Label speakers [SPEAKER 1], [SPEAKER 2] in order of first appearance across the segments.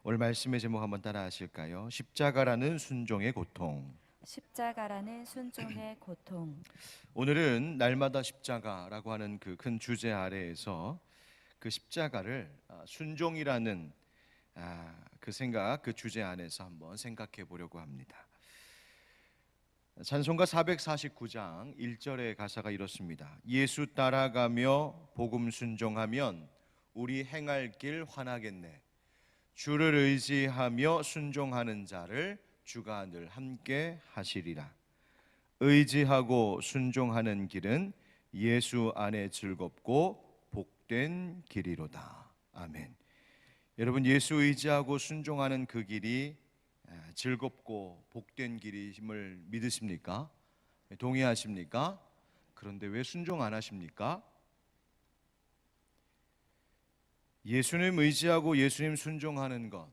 [SPEAKER 1] 오늘 말씀의 제목 한번 따라 하실까요? 십자가라는 순종의 고통.
[SPEAKER 2] 십자가라는 순종의 고통.
[SPEAKER 1] 오늘은 날마다 십자가라고 하는 그 큰 주제 아래에서 그 십자가를 순종이라는 그 생각, 그 주제 안에서 한번 생각해 보려고 합니다. 찬송가 449장 1절의 가사가 이렇습니다. 예수 따라가며 복음 순종하면 우리 행할 길 환하겠네. 주를 의지하며 순종하는 자를 주가 늘 함께 하시리라. 의지하고 순종하는 길은 예수 안에 즐겁고 복된 길이로다. 아멘. 여러분, 예수 의지하고 순종하는 그 길이 즐겁고 복된 길임을 믿으십니까? 동의하십니까? 그런데 왜 순종 안 하십니까? 예수님 의지하고 예수님 순종하는 것,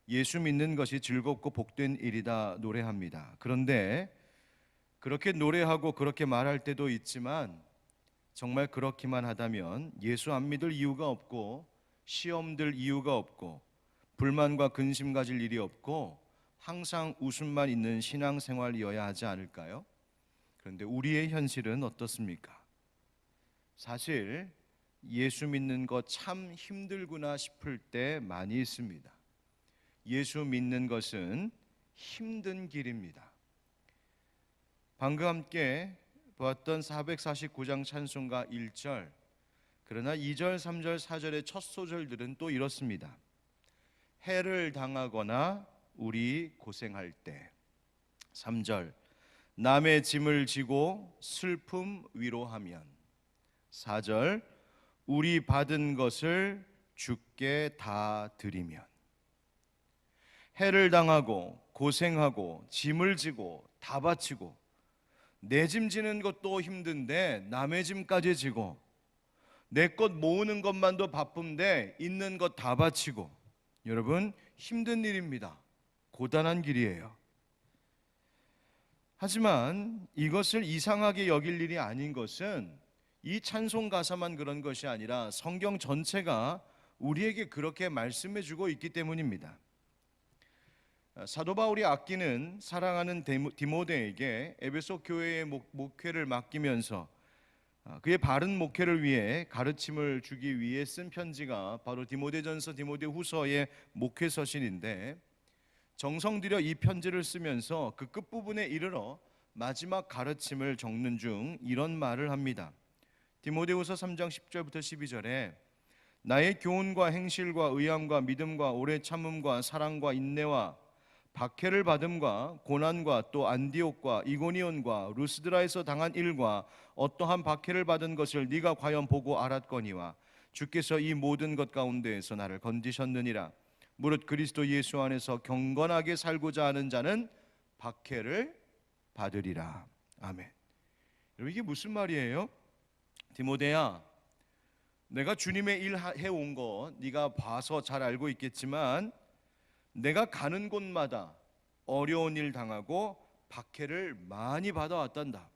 [SPEAKER 1] 예수 믿는 것이 즐겁고 복된 일이다 노래합니다. 그런데 그렇게 노래하고 그렇게 말할 때도 있지만 정말 그렇기만 하다면 예수 안 믿을 이유가 없고 시험 들 이유가 없고 불만과 근심 가질 일이 없고 항상 웃음만 있는 신앙생활이어야 하지 않을까요? 그런데 우리의 현실은 어떻습니까? 사실 예수 믿는 것 참 힘들구나 싶을 때 많이 있습니다. 예수 믿는 것은 힘든 길입니다. 방금 함께 보았던 449장 찬송가 1절, 그러나 2절, 3절, 4절의 첫 소절들은 또 이렇습니다. 해를 당하거나 우리 고생할 때. 3절, 남의 짐을 지고 슬픔 위로하면. 4절, 우리 받은 것을 주께 다 드리면. 해를 당하고 고생하고 짐을 지고 다 바치고 내 짐 지는 것도 힘든데 남의 짐까지 지고 내 것 모으는 것만도 바쁜데 있는 것 다 바치고, 여러분 힘든 일입니다. 고단한 길이에요. 하지만 이것을 이상하게 여길 일이 아닌 것은 이 찬송 가사만 그런 것이 아니라 성경 전체가 우리에게 그렇게 말씀해 주고 있기 때문입니다. 사도 바울이 아끼는 사랑하는 디모데에게 에베소 교회의 목회를 맡기면서 그의 바른 목회를 위해 가르침을 주기 위해 쓴 편지가 바로 디모데전서, 디모데후서의 목회 서신인데, 정성 들여 이 편지를 쓰면서 그 끝부분에 이르러 마지막 가르침을 적는 중 이런 말을 합니다. 디모데후서 3장 10절부터 12절에 나의 교훈과 행실과 의함과 믿음과 오래 참음과 사랑과 인내와 박해를 받음과 고난과 또 안디옥과 이고니온과 루스드라에서 당한 일과 어떠한 박해를 받은 것을 네가 과연 보고 알았거니와 주께서 이 모든 것 가운데에서 나를 건지셨느니라. 무릇 그리스도 예수 안에서 경건하게 살고자 하는 자는 박해를 받으리라. 아멘. 여러분, 이게 무슨 말이에요? 디모데야, 내가 주님의 일 해온 거 네가 봐서 잘 알고 있겠지만 내가 가는 곳마다 어려운 일 당하고 박해를 많이 받아왔단다.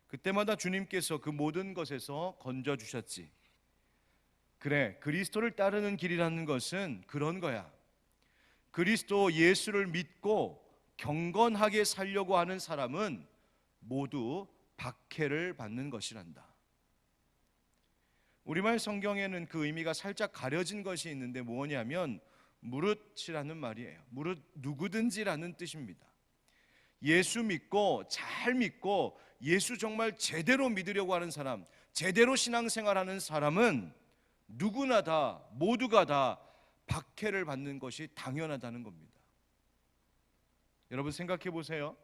[SPEAKER 1] 그때마다 주님께서 그 모든 것에서 건져주셨지. 그래, 그리스도를 따르는 길이라는 것은 그런 거야. 그리스도 예수를 믿고 경건하게 살려고 하는 사람은 모두 박해를 받는 것이란다. 우리말 성경에는 그 의미가 살짝 가려진 것이 있는데 뭐냐면 무릇이라는 말이에요. 무릇 누구든지라는 뜻입니다. 예수 믿고 잘 믿고 예수 정말 제대로 믿으려고 하는 사람, 제대로 신앙생활하는 사람은 누구나 다, 모두가 다 박해를 받는 것이 당연하다는 겁니다. 여러분 생각해 보세요.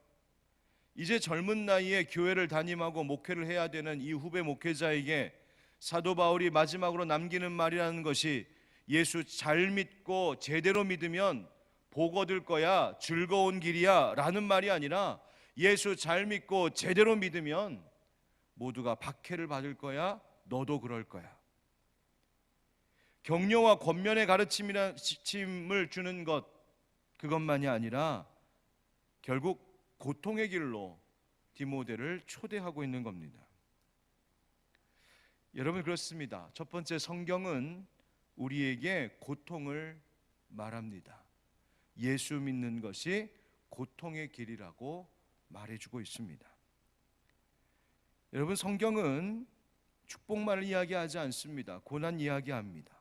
[SPEAKER 1] 이제 젊은 나이에 교회를 담임하고 목회를 해야 되는 이 후배 목회자에게 사도 바울이 마지막으로 남기는 말이라는 것이 예수 잘 믿고 제대로 믿으면 복 얻을 거야, 즐거운 길이야 라는 말이 아니라 예수 잘 믿고 제대로 믿으면 모두가 박해를 받을 거야, 너도 그럴 거야. 격려와 권면의 가르침을 주는 것, 그것만이 아니라 결국 고통의 길로 디모데를 초대하고 있는 겁니다. 여러분, 그렇습니다. 첫 번째, 성경은 우리에게 고통을 말합니다. 예수 믿는 것이 고통의 길이라고 말해주고 있습니다. 여러분, 성경은 축복만을 이야기하지 않습니다. 고난 이야기합니다.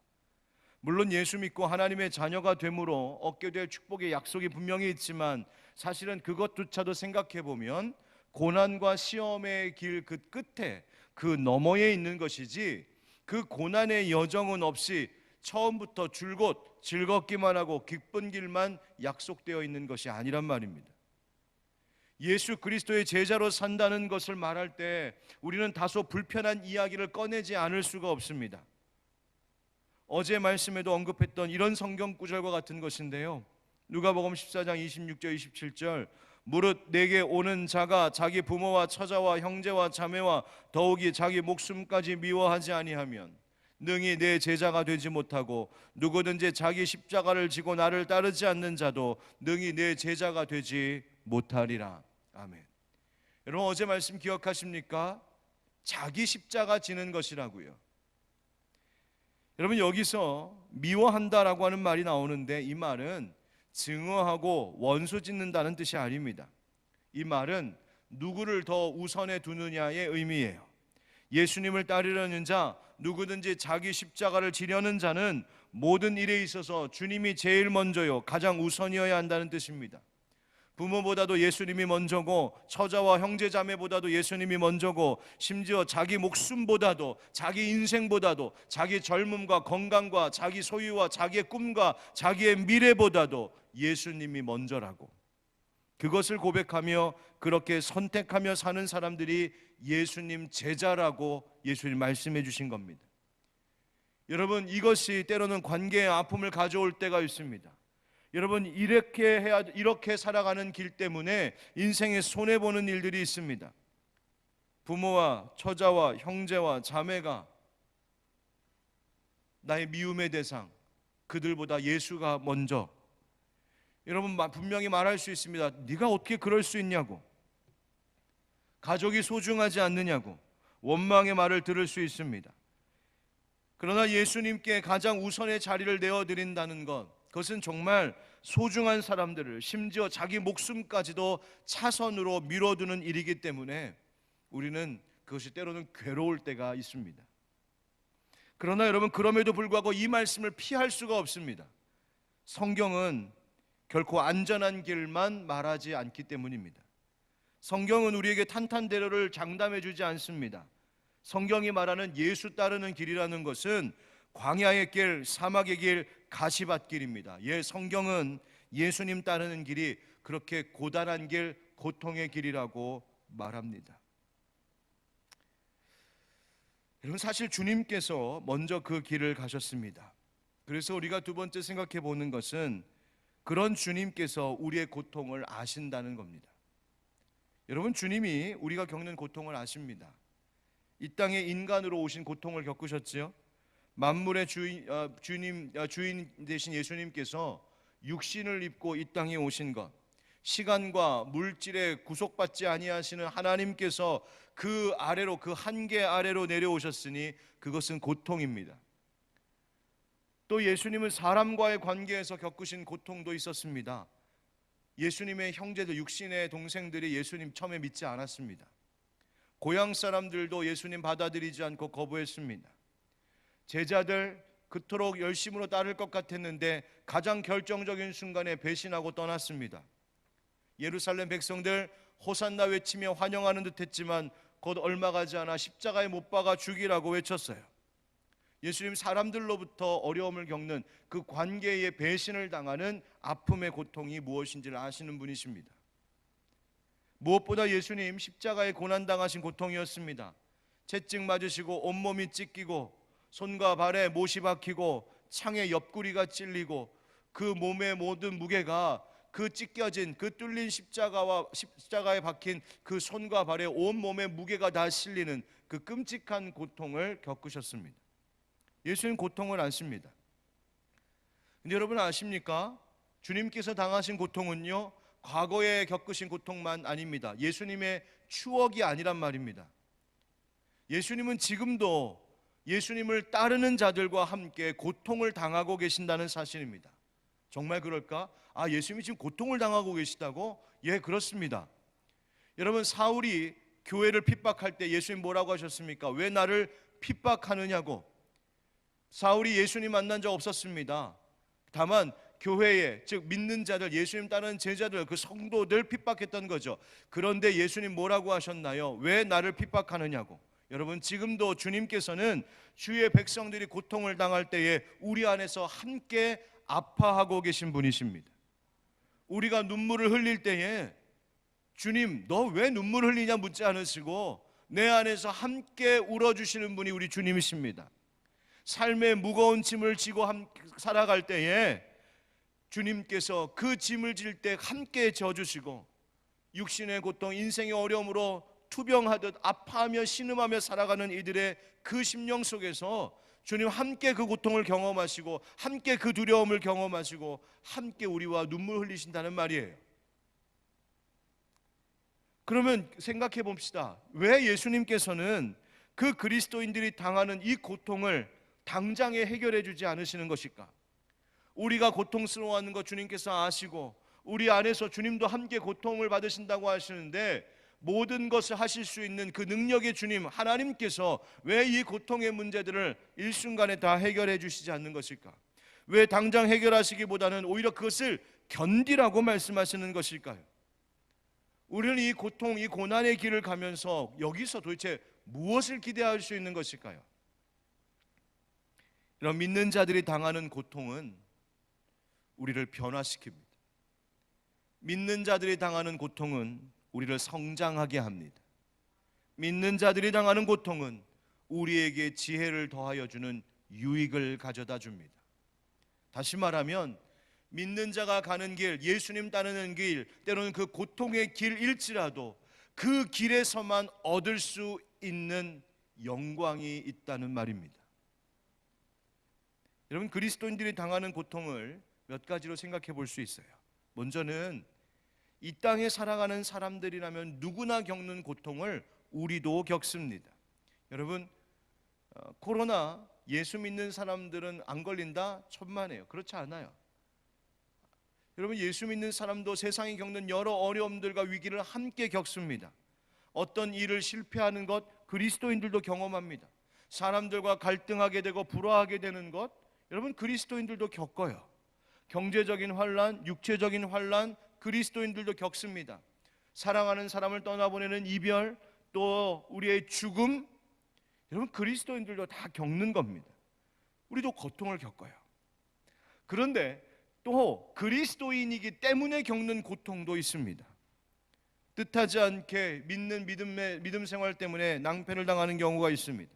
[SPEAKER 1] 물론 예수 믿고 하나님의 자녀가 됨으로 얻게 될 축복의 약속이 분명히 있지만 사실은 그것조차도 생각해 보면 고난과 시험의 길 그 끝에 그 너머에 있는 것이지, 그 고난의 여정은 없이 처음부터 줄곧 즐겁기만 하고 기쁜 길만 약속되어 있는 것이 아니란 말입니다. 예수 그리스도의 제자로 산다는 것을 말할 때 우리는 다소 불편한 이야기를 꺼내지 않을 수가 없습니다. 어제 말씀에도 언급했던 이런 성경 구절과 같은 것인데요, 누가복음 14장 26절 27절, 무릇 내게 오는 자가 자기 부모와 처자와 형제와 자매와 더욱이 자기 목숨까지 미워하지 아니하면 능히 내 제자가 되지 못하고, 누구든지 자기 십자가를 지고 나를 따르지 않는 자도 능히 내 제자가 되지 못하리라. 아멘. 여러분, 어제 말씀 기억하십니까? 자기 십자가 지는 것이라고요. 여러분, 여기서 미워한다라고 하는 말이 나오는데 이 말은 증오하고 원수 짓는다는 뜻이 아닙니다. 이 말은 누구를 더 우선에 두느냐의 의미예요. 예수님을 따르려는 자, 누구든지 자기 십자가를 지려는 자는 모든 일에 있어서 주님이 제일 먼저요, 가장 우선이어야 한다는 뜻입니다. 부모보다도 예수님이 먼저고, 처자와 형제자매보다도 예수님이 먼저고, 심지어 자기 목숨보다도, 자기 인생보다도, 자기 젊음과 건강과 자기 소유와 자기의 꿈과 자기의 미래보다도 예수님이 먼저라고, 그것을 고백하며 그렇게 선택하며 사는 사람들이 예수님 제자라고 예수님 말씀해 주신 겁니다. 여러분, 이것이 때로는 관계의 아픔을 가져올 때가 있습니다. 여러분, 이렇게 살아가는 길 때문에 인생에 손해보는 일들이 있습니다. 부모와 처자와 형제와 자매가 나의 미움의 대상, 그들보다 예수가 먼저. 여러분, 분명히 말할 수 있습니다. 네가 어떻게 그럴 수 있냐고, 가족이 소중하지 않느냐고 원망의 말을 들을 수 있습니다. 그러나 예수님께 가장 우선의 자리를 내어드린다는 것, 그것은 정말 소중한 사람들을, 심지어 자기 목숨까지도 차선으로 밀어두는 일이기 때문에 우리는 그것이 때로는 괴로울 때가 있습니다. 그러나 여러분, 그럼에도 불구하고 이 말씀을 피할 수가 없습니다. 성경은 결코 안전한 길만 말하지 않기 때문입니다. 성경은 우리에게 탄탄대로를 장담해 주지 않습니다. 성경이 말하는 예수 따르는 길이라는 것은 광야의 길, 사막의 길, 가시밭길입니다. 성경은 예수님 따르는 길이 그렇게 고단한 길, 고통의 길이라고 말합니다. 여러분, 사실 주님께서 먼저 그 길을 가셨습니다. 그래서 우리가 두 번째 생각해 보는 것은 그런 주님께서 우리의 고통을 아신다는 겁니다. 여러분, 주님이 우리가 겪는 고통을 아십니다. 이 땅에 인간으로 오신 고통을 겪으셨지요. 만물의 주인 되신 예수님께서 육신을 입고 이 땅에 오신 것, 시간과 물질에 구속받지 아니하시는 하나님께서 그 아래로, 그 한계 아래로 내려오셨으니 그것은 고통입니다. 또 예수님은 사람과의 관계에서 겪으신 고통도 있었습니다. 예수님의 형제들, 육신의 동생들이 예수님 처음에 믿지 않았습니다. 고향 사람들도 예수님 받아들이지 않고 거부했습니다. 제자들 그토록 열심으로 따를 것 같았는데 가장 결정적인 순간에 배신하고 떠났습니다. 예루살렘 백성들 호산나 외치며 환영하는 듯 했지만 곧 얼마 가지 않아 십자가에 못 박아 죽이라고 외쳤어요. 예수님 사람들로부터 어려움을 겪는 그 관계의 배신을 당하는 아픔의 고통이 무엇인지를 아시는 분이십니다. 무엇보다 예수님 십자가에 고난당하신 고통이었습니다. 채찍 맞으시고 온몸이 찢기고 손과 발에 못이 박히고 창에 옆구리가 찔리고 그 몸의 모든 무게가 그 찢겨진, 그 뚫린 십자가에 박힌 그 손과 발에 온 몸의 무게가 다 실리는 그 끔찍한 고통을 겪으셨습니다. 예수님 고통을 아십니다. 근데 여러분 아십니까? 주님께서 당하신 고통은요, 과거에 겪으신 고통만 아닙니다. 예수님의 추억이 아니란 말입니다. 예수님은 지금도 예수님을 따르는 자들과 함께 고통을 당하고 계신다는 사실입니다. 정말 그럴까? 아, 예수님이 지금 고통을 당하고 계시다고? 예, 그렇습니다. 여러분, 사울이 교회를 핍박할 때 예수님 뭐라고 하셨습니까? 왜 나를 핍박하느냐고. 사울이 예수님 만난 적 없었습니다. 다만 교회에, 즉 믿는 자들, 예수님 따르는 제자들, 그 성도들 핍박했던 거죠. 그런데 예수님 뭐라고 하셨나요? 왜 나를 핍박하느냐고. 여러분, 지금도 주님께서는 주의 백성들이 고통을 당할 때에 우리 안에서 함께 아파하고 계신 분이십니다. 우리가 눈물을 흘릴 때에 주님, 너 왜 눈물 흘리냐 묻지 않으시고 내 안에서 함께 울어주시는 분이 우리 주님이십니다. 삶의 무거운 짐을 지고 살아갈 때에 주님께서 그 짐을 질 때 함께 져주시고, 육신의 고통, 인생의 어려움으로 투병하듯 아파하며 신음하며 살아가는 이들의 그 심령 속에서 주님 함께 그 고통을 경험하시고 함께 그 두려움을 경험하시고 함께 우리와 눈물 흘리신다는 말이에요. 그러면 생각해 봅시다. 왜 예수님께서는 그 그리스도인들이 당하는 이 고통을 당장에 해결해 주지 않으시는 것일까? 우리가 고통스러워하는 것 주님께서 아시고 우리 안에서 주님도 함께 고통을 받으신다고 하시는데, 모든 것을 하실 수 있는 그 능력의 주님 하나님께서 왜 이 고통의 문제들을 일순간에 다 해결해 주시지 않는 것일까? 왜 당장 해결하시기보다는 오히려 그것을 견디라고 말씀하시는 것일까요? 우리는 이 고통, 이 고난의 길을 가면서 여기서 도대체 무엇을 기대할 수 있는 것일까요? 이런 믿는 자들이 당하는 고통은 우리를 변화시킵니다. 믿는 자들이 당하는 고통은 우리를 성장하게 합니다. 믿는 자들이 당하는 고통은 우리에게 지혜를 더하여 주는 유익을 가져다 줍니다. 다시 말하면 믿는 자가 가는 길, 예수님 따르는 길, 때로는 그 고통의 길일지라도 그 길에서만 얻을 수 있는 영광이 있다는 말입니다. 여러분, 그리스도인들이 당하는 고통을 몇 가지로 생각해 볼 수 있어요. 먼저는 이 땅에 살아가는 사람들이라면 누구나 겪는 고통을 우리도 겪습니다. 여러분, 코로나 예수 믿는 사람들은 안 걸린다? 천만에요. 그렇지 않아요. 여러분, 예수 믿는 사람도 세상이 겪는 여러 어려움들과 위기를 함께 겪습니다. 어떤 일을 실패하는 것 그리스도인들도 경험합니다. 사람들과 갈등하게 되고 불화하게 되는 것 여러분 그리스도인들도 겪어요. 경제적인 환난, 육체적인 환난 그리스도인들도 겪습니다. 사랑하는 사람을 떠나보내는 이별, 또 우리의 죽음, 여러분 그리스도인들도 다 겪는 겁니다. 우리도 고통을 겪어요. 그런데 또 그리스도인이기 때문에 겪는 고통도 있습니다. 뜻하지 않게 믿음 생활 때문에 낭패를 당하는 경우가 있습니다.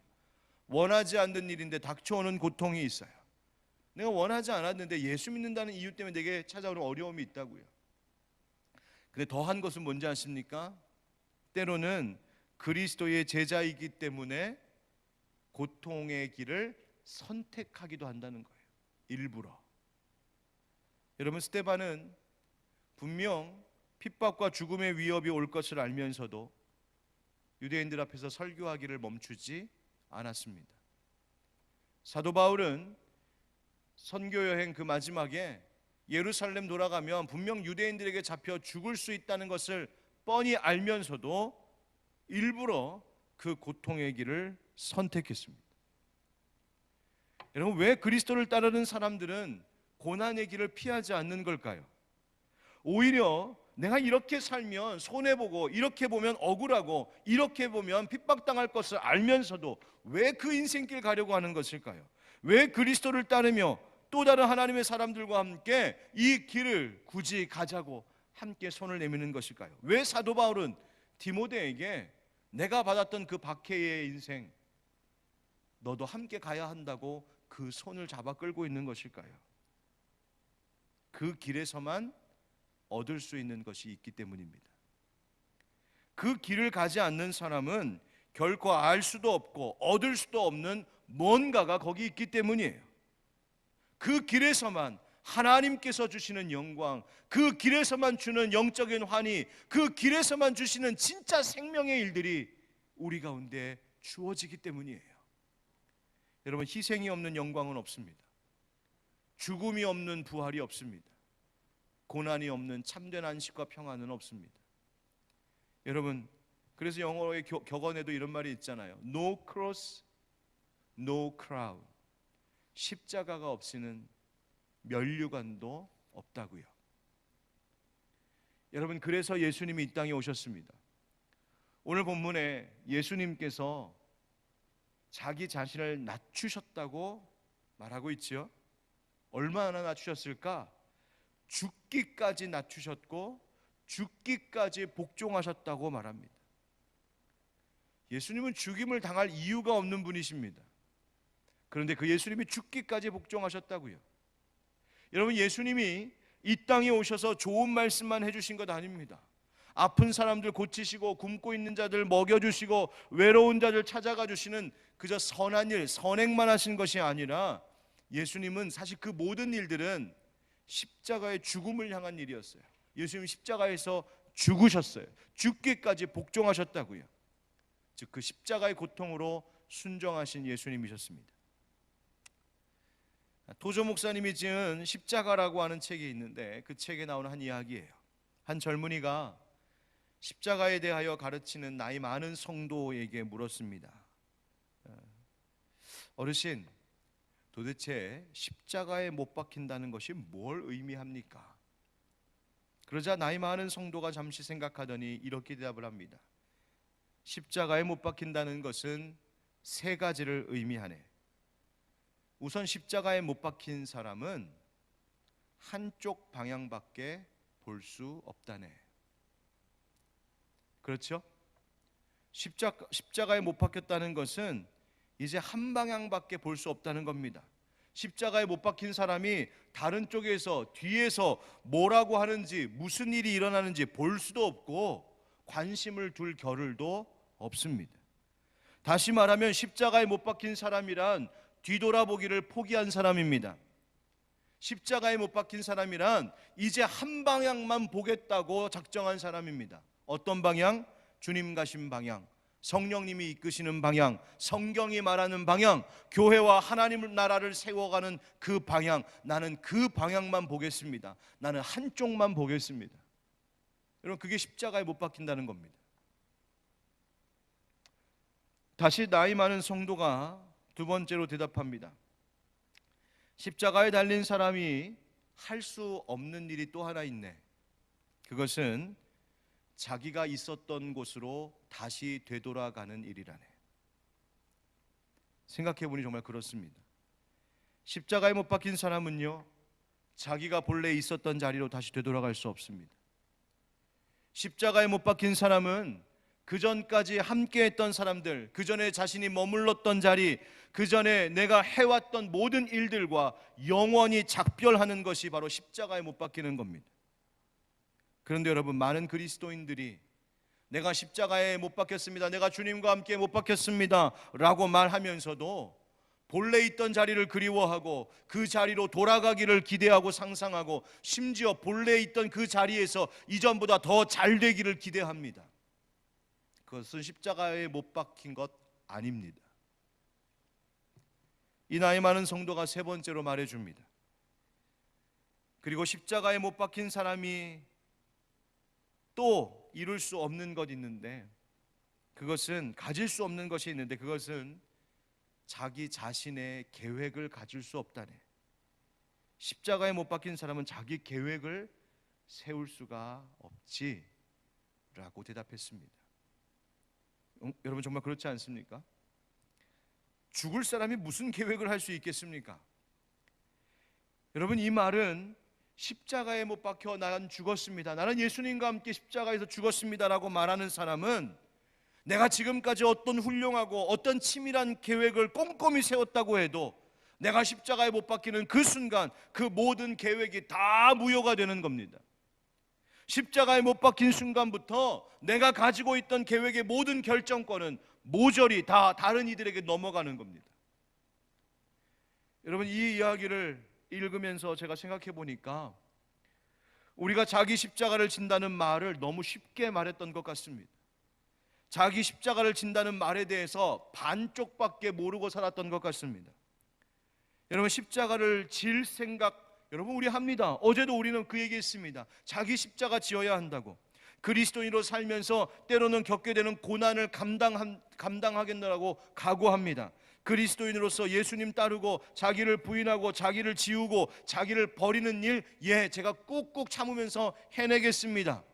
[SPEAKER 1] 원하지 않는 일인데 닥쳐오는 고통이 있어요. 내가 원하지 않았는데 예수 믿는다는 이유 때문에 내게 찾아오는 어려움이 있다고요. 근데 더한 것은 뭔지 아십니까? 때로는 그리스도의 제자이기 때문에 고통의 길을 선택하기도 한다는 거예요. 일부러. 여러분, 스데반은 분명 핍박과 죽음의 위협이 올 것을 알면서도 유대인들 앞에서 설교하기를 멈추지 않았습니다. 사도 바울은 선교 여행 그 마지막에 예루살렘 돌아가면 분명 유대인들에게 잡혀 죽을 수 있다는 것을 뻔히 알면서도 일부러 그 고통의 길을 선택했습니다. 여러분, 왜 그리스도를 따르는 사람들은 고난의 길을 피하지 않는 걸까요? 오히려 내가 이렇게 살면 손해보고 이렇게 보면 억울하고 이렇게 보면 핍박당할 것을 알면서도 왜 그 인생길 가려고 하는 것일까요? 왜 그리스도를 따르며 또 다른 하나님의 사람들과 함께 이 길을 굳이 가자고 함께 손을 내미는 것일까요? 왜 사도 바울은 디모데에게 내가 받았던 그 박해의 인생 너도 함께 가야 한다고 그 손을 잡아 끌고 있는 것일까요? 그 길에서만 얻을 수 있는 것이 있기 때문입니다. 그 길을 가지 않는 사람은 결코 알 수도 없고 얻을 수도 없는 뭔가가 거기 있기 때문이에요. 그 길에서만 하나님께서 주시는 영광, 그 길에서만 주는 영적인 환희, 그 길에서만 주시는 진짜 생명의 일들이 우리 가운데 주어지기 때문이에요. 여러분, 희생이 없는 영광은 없습니다. 죽음이 없는 부활이 없습니다. 고난이 없는 참된 안식과 평안은 없습니다. 여러분, 그래서 영어의 격언에도 이런 말이 있잖아요. No cross, no crown. 십자가가 없이는 면류관도 없다고요. 여러분, 그래서 예수님이 이 땅에 오셨습니다. 오늘 본문에 예수님께서 자기 자신을 낮추셨다고 말하고 있지요. 얼마나 낮추셨을까? 죽기까지 낮추셨고 죽기까지 복종하셨다고 말합니다. 예수님은 죽임을 당할 이유가 없는 분이십니다. 그런데 그 예수님이 죽기까지 복종하셨다고요. 여러분, 예수님이 이 땅에 오셔서 좋은 말씀만 해주신 것 아닙니다. 아픈 사람들 고치시고 굶고 있는 자들 먹여주시고 외로운 자들 찾아가 주시는 그저 선한 일, 선행만 하신 것이 아니라 예수님은 사실 그 모든 일들은 십자가의 죽음을 향한 일이었어요. 예수님 십자가에서 죽으셨어요. 죽기까지 복종하셨다고요. 즉 그 십자가의 고통으로 순종하신 예수님이셨습니다. 도조 목사님이 지은 십자가라고 하는 책이 있는데 그 책에 나오는 한 이야기예요. 한 젊은이가 십자가에 대하여 가르치는 나이 많은 성도에게 물었습니다. 어르신, 도대체 십자가에 못 박힌다는 것이 뭘 의미합니까? 그러자 나이 많은 성도가 잠시 생각하더니 이렇게 대답을 합니다. 십자가에 못 박힌다는 것은 세 가지를 의미하네. 우선 십자가에 못 박힌 사람은 한쪽 방향밖에 볼 수 없다네. 그렇죠? 십자가에 못 박혔다는 것은 이제 한 방향밖에 볼 수 없다는 겁니다. 십자가에 못 박힌 사람이 다른 쪽에서 뒤에서 뭐라고 하는지 무슨 일이 일어나는지 볼 수도 없고 관심을 둘 겨를도 없습니다. 다시 말하면 십자가에 못 박힌 사람이란 뒤돌아보기를 포기한 사람입니다. 십자가에 못 박힌 사람이란 이제 한 방향만 보겠다고 작정한 사람입니다. 어떤 방향? 주님 가신 방향, 성령님이 이끄시는 방향, 성경이 말하는 방향, 교회와 하나님 나라를 세워가는 그 방향, 나는 그 방향만 보겠습니다. 나는 한쪽만 보겠습니다. 여러분, 그게 십자가에 못 박힌다는 겁니다. 다시 나이 많은 성도가 두 번째로 대답합니다. 십자가에 달린 사람이 할 수 없는 일이 또 하나 있네. 그것은 자기가 있었던 곳으로 다시 되돌아가는 일이라네. 생각해보니 정말 그렇습니다. 십자가에 못 박힌 사람은요, 자기가 본래 있었던 자리로 다시 되돌아갈 수 없습니다. 십자가에 못 박힌 사람은 그 전까지 함께했던 사람들, 그 전에 자신이 머물렀던 자리, 그 전에 내가 해왔던 모든 일들과 영원히 작별하는 것이 바로 십자가에 못 박히는 겁니다. 그런데 여러분, 많은 그리스도인들이 내가 십자가에 못 박혔습니다, 내가 주님과 함께 못 박혔습니다 라고 말하면서도 본래 있던 자리를 그리워하고 그 자리로 돌아가기를 기대하고 상상하고 심지어 본래 있던 그 자리에서 이전보다 더 잘 되기를 기대합니다. 그것은 십자가에 못 박힌 것 아닙니다. 이 나이 많은 성도가 세 번째로 말해줍니다. 그리고 십자가에 못 박힌 사람이 또 이룰 수 없는 것 있는데, 그것은 가질 수 없는 것이 있는데 그것은 자기 자신의 계획을 가질 수 없다네. 십자가에 못 박힌 사람은 자기 계획을 세울 수가 없지 라고 대답했습니다. 여러분, 정말 그렇지 않습니까? 죽을 사람이 무슨 계획을 할 수 있겠습니까? 여러분, 이 말은 십자가에 못 박혀 나는 죽었습니다, 나는 예수님과 함께 십자가에서 죽었습니다 라고 말하는 사람은 내가 지금까지 어떤 훌륭하고 어떤 치밀한 계획을 꼼꼼히 세웠다고 해도 내가 십자가에 못 박히는 그 순간 그 모든 계획이 다 무효가 되는 겁니다. 십자가에 못 박힌 순간부터 내가 가지고 있던 계획의 모든 결정권은 모조리 다 다른 이들에게 넘어가는 겁니다. 여러분, 이 이야기를 읽으면서 제가 생각해 보니까 우리가 자기 십자가를 진다는 말을 너무 쉽게 말했던 것 같습니다. 자기 십자가를 진다는 말에 대해서 반쪽밖에 모르고 살았던 것 같습니다. 여러분, 십자가를 질 생각 여러분 우리 합니다. 어제도 우리는 그 얘기했습니다. 자기 십자가 지어야 한다고. 그리스도인으로 살면서 때로는 겪게 되는 고난을 감당하겠노라고 각오합니다. 그리스도인으로서 예수님 따르고 자기를 부인하고 자기를 지우고 자기를 버리는 일, 제가 꾹꾹 참으면서 해내겠습니다.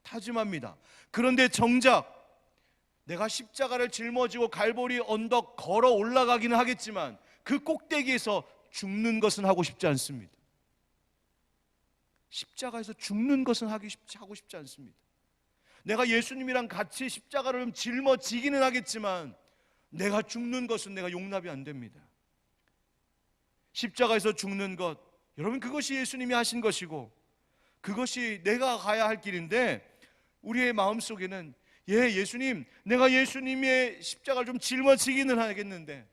[SPEAKER 1] 다짐합니다. 그런데 정작 내가 십자가를 짊어지고 갈보리 언덕 걸어 올라가기는 하겠지만 그 꼭대기에서 죽는 것은 하고 싶지 않습니다. 십자가에서 죽는 것은 하고 싶지 않습니다. 내가 예수님이랑 같이 십자가를 짊어지기는 하겠지만 내가 죽는 것은 내가 용납이 안 됩니다. 십자가에서 죽는 것, 여러분, 그것이 예수님이 하신 것이고 그것이 내가 가야 할 길인데, 우리의 마음속에는 예수님, 내가 예수님의 십자가를 좀 짊어지기는 하겠는데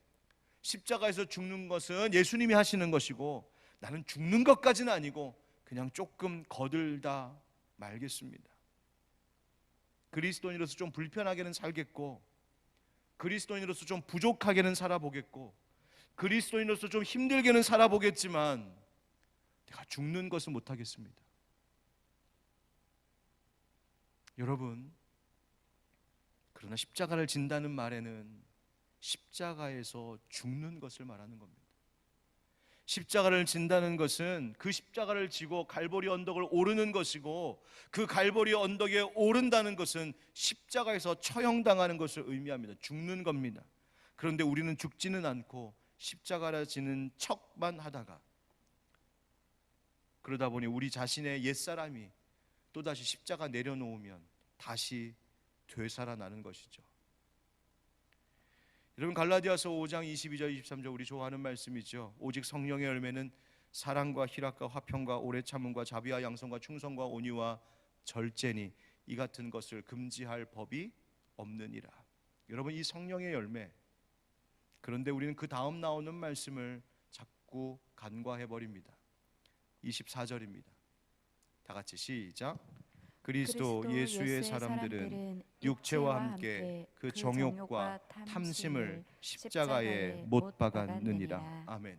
[SPEAKER 1] 십자가에서 죽는 것은 예수님이 하시는 것이고 나는 죽는 것까지는 아니고 그냥 조금 거들다 말겠습니다. 그리스도인으로서 좀 불편하게는 살겠고, 그리스도인으로서 좀 부족하게는 살아보겠고, 그리스도인으로서 좀 힘들게는 살아보겠지만 내가 죽는 것은 못하겠습니다. 여러분, 그러나 십자가를 진다는 말에는 십자가에서 죽는 것을 말하는 겁니다. 십자가를 진다는 것은 그 십자가를 지고 갈보리 언덕을 오르는 것이고, 그 갈보리 언덕에 오른다는 것은 십자가에서 처형당하는 것을 의미합니다. 죽는 겁니다. 그런데 우리는 죽지는 않고 십자가를 지는 척만 하다가, 그러다 보니 우리 자신의 옛사람이 또다시 십자가 내려놓으면 다시 되살아나는 것이죠. 여러분, 갈라디아서 5장 22절 23절 우리 좋아하는 말씀이죠. 오직 성령의 열매는 사랑과 희락과 화평과 오래 참음과 자비와 양성과 충성과 온유와 절제니 이 같은 것을 금지할 법이 없느니라. 여러분, 이 성령의 열매, 그런데 우리는 그 다음 나오는 말씀을 자꾸 간과해 버립니다. 24절입니다. 다 같이 시작. 그리스도 예수의 사람들은 육체와 함께 그 정욕과 탐심을 십자가에 못 박았느니라. 아멘.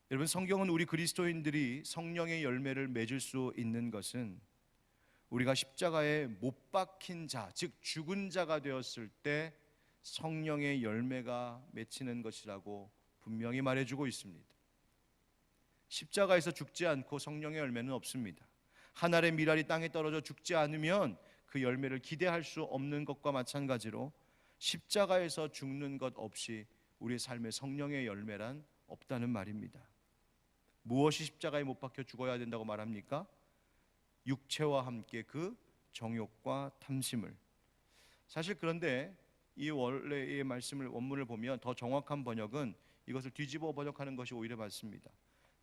[SPEAKER 1] 여러분, 성경은 우리 그리스도인들이 성령의 열매를 맺을 수 있는 것은 우리가 십자가에 못 박힌 자, 즉 죽은 자가 되었을 때 성령의 열매가 맺히는 것이라고 분명히 말해주고 있습니다. 십자가에서 죽지 않고 성령의 열매는 없습니다. 한 알의 밀알이 땅에 떨어져 죽지 않으면 그 열매를 기대할 수 없는 것과 마찬가지로 십자가에서 죽는 것 없이 우리의 삶에 성령의 열매란 없다는 말입니다. 무엇이 십자가에 못 박혀 죽어야 된다고 말합니까? 육체와 함께 그 정욕과 탐심을. 사실 그런데 이 원래의 말씀을 원문을 보면 더 정확한 번역은 이것을 뒤집어 번역하는 것이 오히려 맞습니다.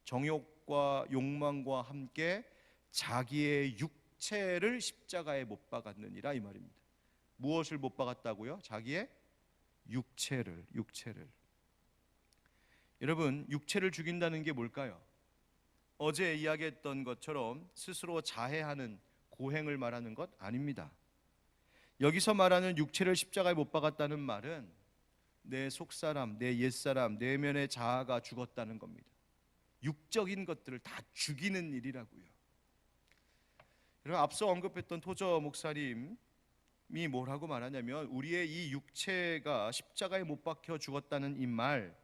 [SPEAKER 1] 정욕과 욕망과 함께 자기의 육체를 십자가에 못 박았느니라, 이 말입니다. 무엇을 못 박았다고요? 자기의 육체를. 여러분, 육체를 죽인다는 게 뭘까요? 어제 이야기했던 것처럼 스스로 자해하는 고행을 말하는 것 아닙니다. 여기서 말하는 육체를 십자가에 못 박았다는 말은 내 속사람, 내 옛사람, 내면의 자아가 죽었다는 겁니다. 육적인 것들을 다 죽이는 일이라고요. 여러분, 앞서 언급했던 토저 목사님이 뭐라고 말하냐면, 우리의 이 육체가 십자가에 못 박혀 죽었다는 이 말,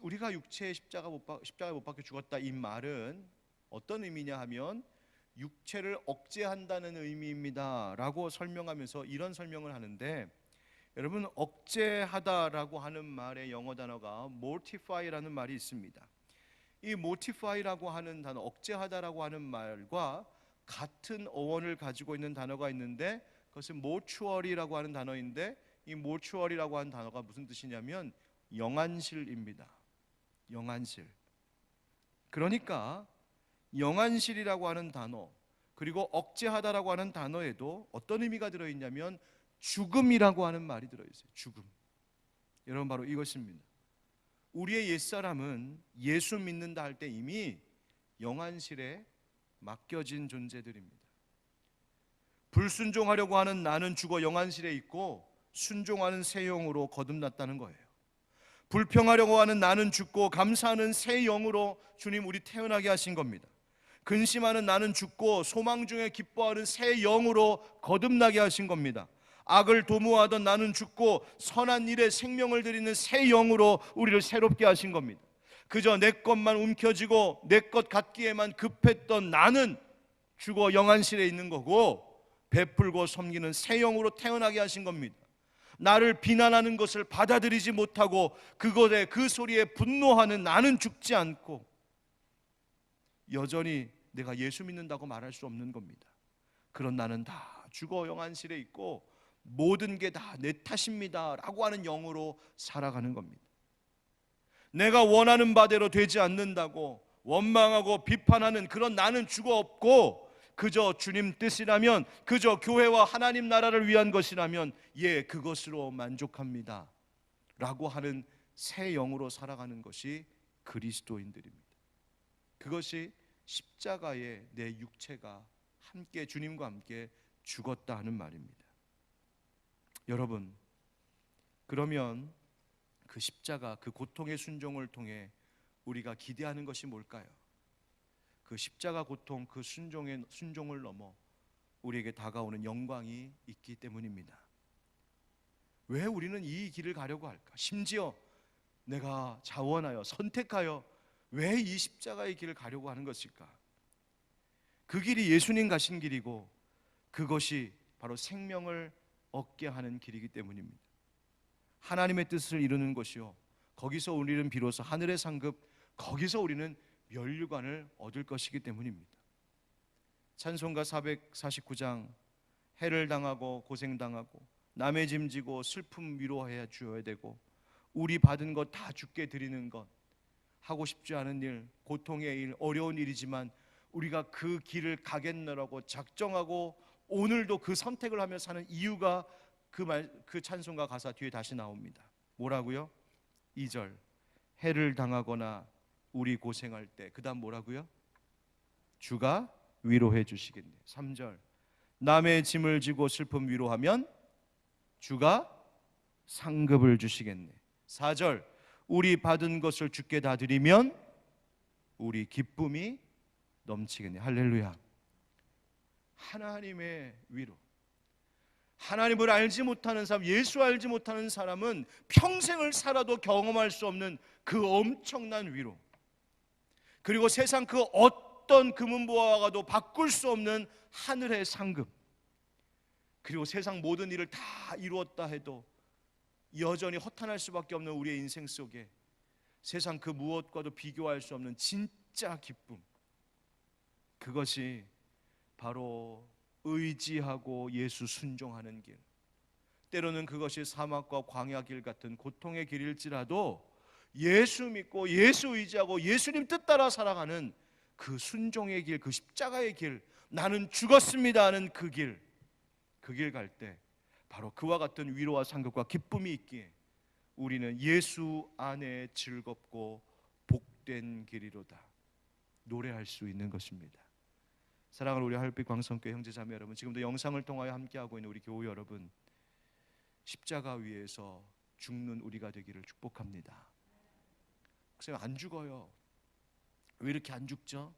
[SPEAKER 1] 우리가 육체에 십자가에 못 박혀 죽었다, 이 말은 어떤 의미냐 하면 육체를 억제한다는 의미입니다 라고 설명하면서 이런 설명을 하는데, 여러분, 억제하다라고 하는 말의 영어 단어가 mortify라는 말이 있습니다. 이 mortify라고 하는 단어, 억제하다라고 하는 말과 같은 어원을 가지고 있는 단어가 있는데, 그것은 mortuary라고 하는 단어인데, 이 mortuary라고 하는 단어가 무슨 뜻이냐면 영안실입니다. 영안실. 그러니까 영안실이라고 하는 단어, 그리고 억제하다라고 하는 단어에도 어떤 의미가 들어있냐면 죽음이라고 하는 말이 들어있어요. 죽음. 여러분, 바로 이것입니다. 우리의 옛사람은 예수 믿는다 할 때 이미 영안실에 맡겨진 존재들입니다. 불순종하려고 하는 나는 죽어 영안실에 있고 순종하는 새 영으로 거듭났다는 거예요. 불평하려고 하는 나는 죽고 감사하는 새 영으로 주님 우리 태어나게 하신 겁니다. 근심하는 나는 죽고 소망 중에 기뻐하는 새 영으로 거듭나게 하신 겁니다. 악을 도모하던 나는 죽고 선한 일에 생명을 드리는 새 영으로 우리를 새롭게 하신 겁니다. 그저 내 것만 움켜쥐고 내 것 갖기에만 급했던 나는 죽어 영안실에 있는 거고, 베풀고 섬기는 새 영으로 태어나게 하신 겁니다. 나를 비난하는 것을 받아들이지 못하고 그것에 그 소리에 분노하는 나는 죽지 않고 여전히 내가 예수 믿는다고 말할 수 없는 겁니다. 그런 나는 다 죽어 영안실에 있고 모든 게 다 내 탓입니다 라고 하는 영으로 살아가는 겁니다. 내가 원하는 바대로 되지 않는다고 원망하고 비판하는 그런 나는 죽어 없고, 그저 주님 뜻이라면, 그저 교회와 하나님 나라를 위한 것이라면 그것으로 만족합니다 라고 하는 새 영으로 살아가는 것이 그리스도인들입니다. 그것이 십자가에 내 육체가 함께 주님과 함께 죽었다 하는 말입니다. 여러분, 그러면 그 십자가, 그 고통의 순종을 통해 우리가 기대하는 것이 뭘까요? 그 십자가 고통, 그 순종을 넘어 우리에게 다가오는 영광이 있기 때문입니다. 왜 우리는 이 길을 가려고 할까? 심지어 내가 자원하여 선택하여 왜 이 십자가의 길을 가려고 하는 것일까? 그 길이 예수님 가신 길이고 그것이 바로 생명을 얻게 하는 길이기 때문입니다. 하나님의 뜻을 이루는 것이요, 거기서 우리는 비로소 하늘의 상급, 거기서 우리는 면류관을 얻을 것이기 때문입니다. 찬송가 449장, 해를 당하고 고생당하고 남의 짐 지고 슬픔 위로해 주어야 되고 우리 받은 것 다 주께 드리는 것, 하고 싶지 않은 일, 고통의 일, 어려운 일이지만 우리가 그 길을 가겠노라고 작정하고 오늘도 그 선택을 하며 사는 이유가 그 찬송가 가사 뒤에 다시 나옵니다. 뭐라고요? 2절, 해를 당하거나 우리 고생할 때, 그 다음 뭐라고요? 주가 위로해 주시겠네. 3절, 남의 짐을 지고 슬픔 위로하면 주가 상급을 주시겠네. 4절, 우리 받은 것을 주께 다 드리면 우리 기쁨이 넘치겠네. 할렐루야. 하나님의 위로, 하나님을 알지 못하는 사람, 예수 알지 못하는 사람은 평생을 살아도 경험할 수 없는 그 엄청난 위로, 그리고 세상 그 어떤 금은보화가도 바꿀 수 없는 하늘의 상급, 그리고 세상 모든 일을 다 이루었다 해도 여전히 허탄할 수밖에 없는 우리의 인생 속에 세상 그 무엇과도 비교할 수 없는 진짜 기쁨, 그것이 바로 의지하고 예수 순종하는 길, 때로는 그것이 사막과 광야 길 같은 고통의 길일지라도 예수 믿고 예수 의지하고 예수님 뜻 따라 살아가는 그 순종의 길, 그 십자가의 길, 나는 죽었습니다 하는 그 길 갈 때 바로 그와 같은 위로와 상급과 기쁨이 있기에 우리는 예수 안에 즐겁고 복된 길이로다 노래할 수 있는 것입니다. 사랑하는 우리 하늘빛 광성교회 형제자매 여러분, 지금도 영상을 통하여 함께하고 있는 우리 교우 여러분, 십자가 위에서 죽는 우리가 되기를 축복합니다. 목사님, 안 죽어요. 왜 이렇게 안 죽죠?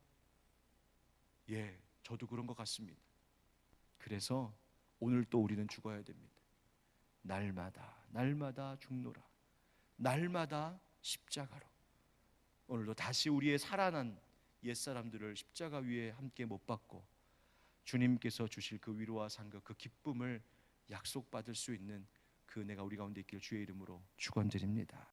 [SPEAKER 1] 저도 그런 것 같습니다. 그래서 오늘 또 우리는 죽어야 됩니다. 날마다 죽노라. 날마다 십자가로. 오늘도 다시 우리의 살아난 옛사람들을 십자가 위에 함께 못 박고 주님께서 주실 그 위로와 상급, 그 기쁨을 약속받을 수 있는 그 은혜가 우리 가운데 있기를 주의 이름으로 축원드립니다.